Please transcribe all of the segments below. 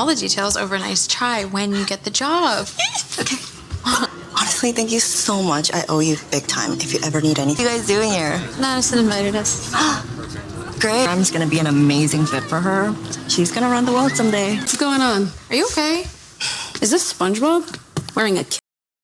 all the details over a nice chai when you get the job. Okay. Honestly, thank you so much. I owe you big time if you ever need anything. What are you guys doing here? Madison invited us. Great. I'm just going to be an amazing fit for her. She's going to run the world someday. What's going on? Are you okay? Is this SpongeBob wearing a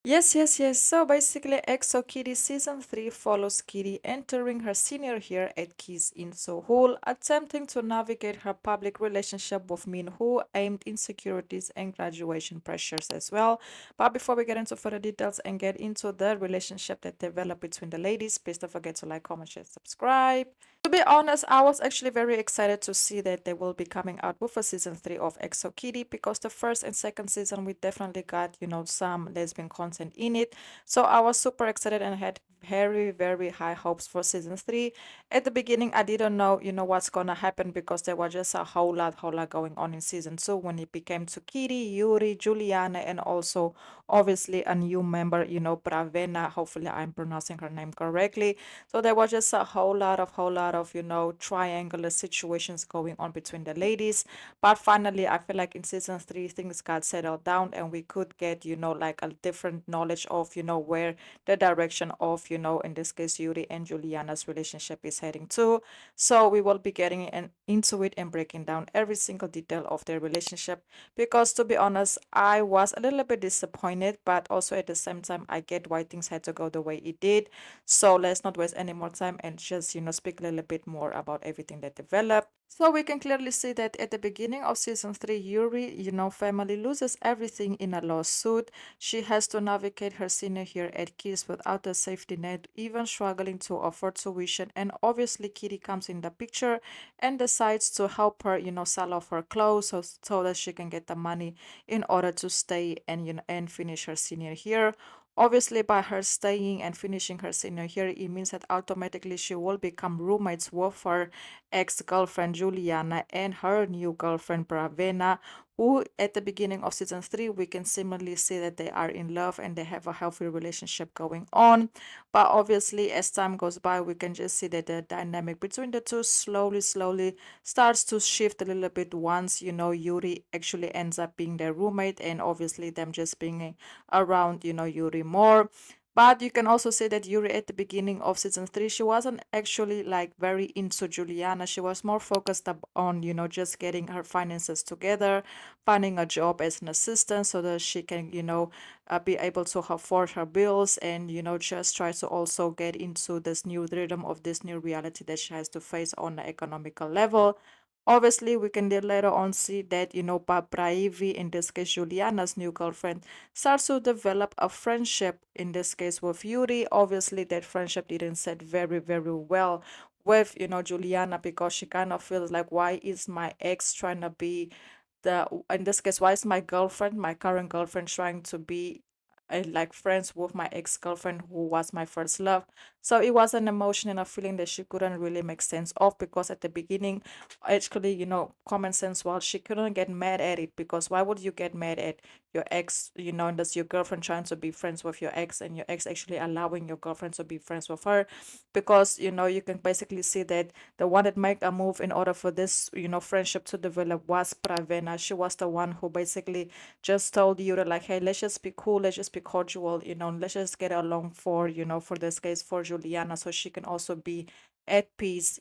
Yes. So basically, EXO Kitty Season 3 follows Kitty entering her senior year at Kiss in Seoul, attempting to navigate her public relationship with Min-Hoo, aimed insecurities and graduation pressures as well. But before we get into further details and get into the relationship that developed between the ladies, please don't forget to like, comment, share, subscribe. To be honest, I was actually very excited to see that they will be coming out with a season 3 of EXO Kitty, because the first and second season we definitely got, some lesbian content in it. So I was super excited and had very high hopes for season 3. At the beginning, I didn't know, what's gonna happen, because there was just a whole lot going on in season 2 when it became to Kitty, Yuri, Juliana, and also obviously a new member, Pravena. Hopefully I'm pronouncing her name correctly. So there was just a whole lot of triangular situations going on between the ladies. But finally, I feel like in season 3 things got settled down and we could get, like a different knowledge of, where the direction of, in this case, Yuri and Juliana's relationship is heading to. So we will be getting into it and breaking down every single detail of their relationship, because to be honest, I was a little bit disappointed, but also at the same time, I get why things had to go the way it did. So let's not waste any more time and just, speak a little bit more about everything that developed. So we can clearly see that at the beginning of season 3, Yuri, family loses everything in a lawsuit. She has to navigate her senior year at Kiss without a safety net, even struggling to afford tuition. And obviously, Kitty comes in the picture and decides to help her, sell off her clothes so that she can get the money in order to stay and, and finish her senior year. Obviously, by her staying and finishing her senior year, it means that automatically she will become roommates with her ex-girlfriend Juliana and her new girlfriend Bravena, who at the beginning of season 3 we can similarly see that they are in love and they have a healthy relationship going on. But obviously, as time goes by, we can just see that the dynamic between the two slowly starts to shift a little bit once, Yuri actually ends up being their roommate, and obviously them just being around, Yuri more. But you can also say that Yuri at the beginning of season 3, she wasn't actually like very into Juliana. She was more focused on, just getting her finances together, finding a job as an assistant so that she can, be able to afford her bills and, just try to also get into this new rhythm of this new reality that she has to face on the economical level. Obviously, we can then later on see that, Braivi, in this case, Juliana's new girlfriend, starts to develop a friendship, in this case, with Yuri. Obviously, that friendship didn't set very well with, Juliana, because she kind of feels like, why is my ex trying to be in this case, why is my girlfriend, my current girlfriend, trying to be like friends with my ex-girlfriend who was my first love? So it was an emotion and a feeling that she couldn't really make sense of, because at the beginning, actually, common sense, well, she couldn't get mad at it, because why would you get mad at your ex, and that's your girlfriend trying to be friends with your ex, and your ex actually allowing your girlfriend to be friends with her? Because, you can basically see that the one that made a move in order for this, friendship to develop was Pravena. She was the one who basically just told Yuri like, hey, let's just be cool, let's just be cordial, let's just get along for, for this case, for Juliana, so she can also be at peace,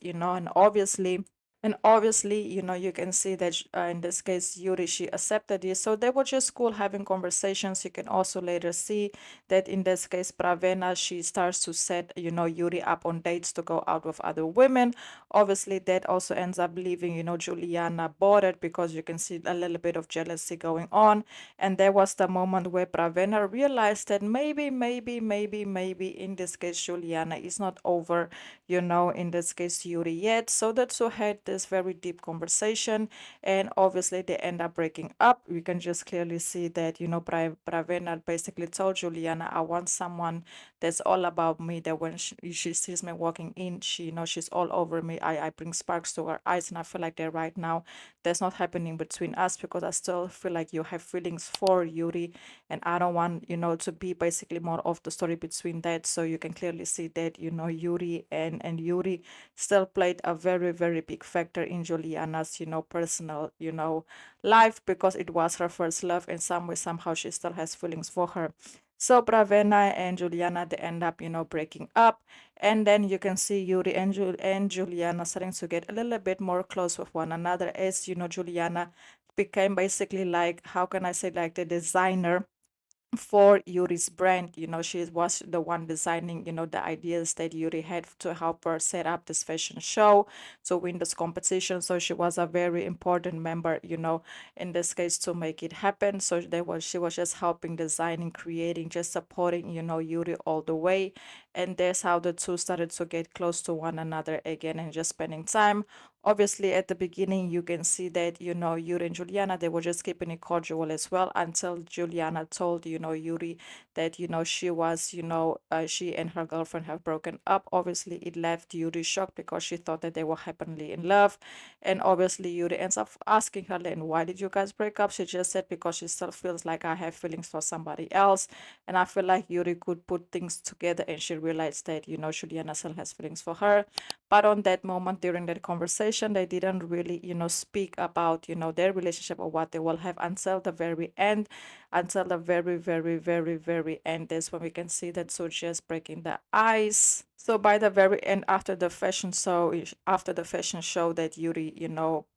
and obviously, you can see that in this case, Yuri, she accepted it. So they were just cool having conversations. You can also later see that in this case, Pravena, she starts to set, Yuri up on dates to go out with other women. Obviously, that also ends up leaving, Juliana bothered, because you can see a little bit of jealousy going on. And there was the moment where Pravena realized that maybe, in this case, Juliana is not over, in this case, Yuri yet. So the two had this very deep conversation, and obviously they end up breaking up. We can just clearly see that, Pravena basically told Juliana, I want someone that's all about me, that when she sees me walking in, she knows she's all over me. I bring sparks to her eyes, and I feel like that right now that's not happening between us, because I still feel like you have feelings for Yuri, and I don't want, to be basically more of the story between that. So you can clearly see that, Yuri and Yuri still played a very big factor factor in Juliana's, personal, life, because it was her first love. In some way, somehow she still has feelings for her. So Bravena and Juliana, they end up, breaking up. And then you can see Yuri and Juliana starting to get a little bit more close with one another, as, Juliana became basically like, how can I say, like the designer for Yuri's brand. She was the one designing, the ideas that Yuri had to help her set up this fashion show to win this competition. So she was a very important member, in this case, to make it happen. So she was just helping, designing, creating, just supporting, Yuri all the way. And that's how the two started to get close to one another again and just spending time. Obviously, at the beginning, you can see that, Yuri and Juliana, they were just keeping it cordial as well, until Juliana told, Yuri that, she and her girlfriend have broken up. Obviously, it left Yuri shocked, because she thought that they were happily in love. And obviously, Yuri ends up asking her, and why did you guys break up? She just said, because she still feels like I have feelings for somebody else. And I feel like Yuri could put things together, and she realized that, Juliana still has feelings for her. But on that moment, during that conversation, they didn't really, speak about, their relationship or what they will have until the very end, until the very, very, very, very end. That's when we can see that Soji is breaking the ice. So by the very end, after the fashion show that Yuri,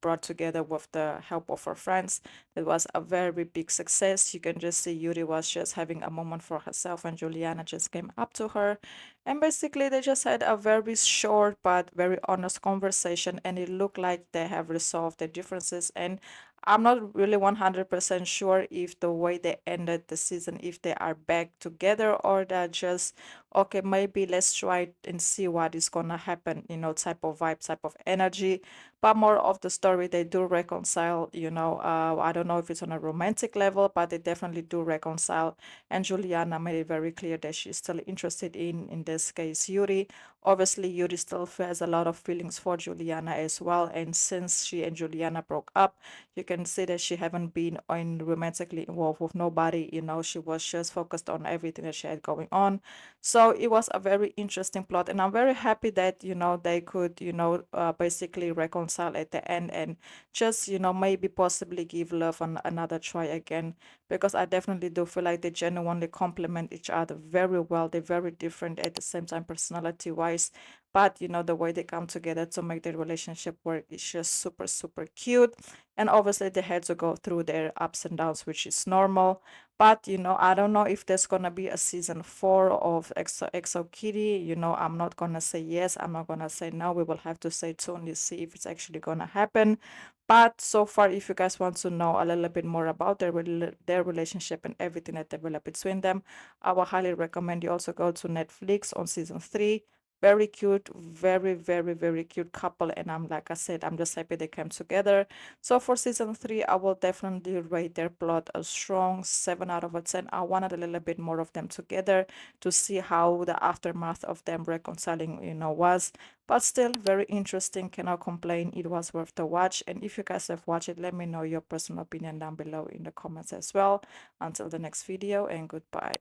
brought together with the help of her friends, it was a very big success. You can just see Yuri was just having a moment for herself, and Juliana just came up to her, and basically they just had a very short but very honest conversation, and it looked like they have resolved their differences. And I'm not really 100% sure if the way they ended the season, if they are back together, or they're just, okay, maybe let's try it and see what is gonna happen, type of vibe, type of energy. But more of the story, they do reconcile, I don't know if it's on a romantic level, but they definitely do reconcile. And Juliana made it very clear that she's still interested in this case, Yuri. Obviously, Yuri still has a lot of feelings for Juliana as well. And since she and Juliana broke up, you can see that she haven't been romantically involved with nobody. She was just focused on everything that she had going on. So it was a very interesting plot, and I'm very happy that, they could, basically reconcile at the end, and just, maybe possibly give love another try again, because I definitely do feel like they genuinely complement each other very well. They're very different at the same time, personality wise, but, the way they come together to make their relationship work is just super, super cute. And obviously they had to go through their ups and downs, which is normal. But, I don't know if there's gonna be a season 4 of EXO Kitty. I'm not gonna say yes, I'm not gonna say no. We will have to stay tuned to see if it's actually gonna happen. But so far, if you guys want to know a little bit more about their relationship and everything that developed between them, I would highly recommend you also go to Netflix on season 3. Very cute, very, very, very cute couple. And like I said, I'm just happy they came together. So for season 3, I will definitely rate their plot a strong 7 out of a 10. I wanted a little bit more of them together to see how the aftermath of them reconciling, was. But still, very interesting. Cannot complain. It was worth the watch. And if you guys have watched it, let me know your personal opinion down below in the comments as well. Until the next video, and goodbye.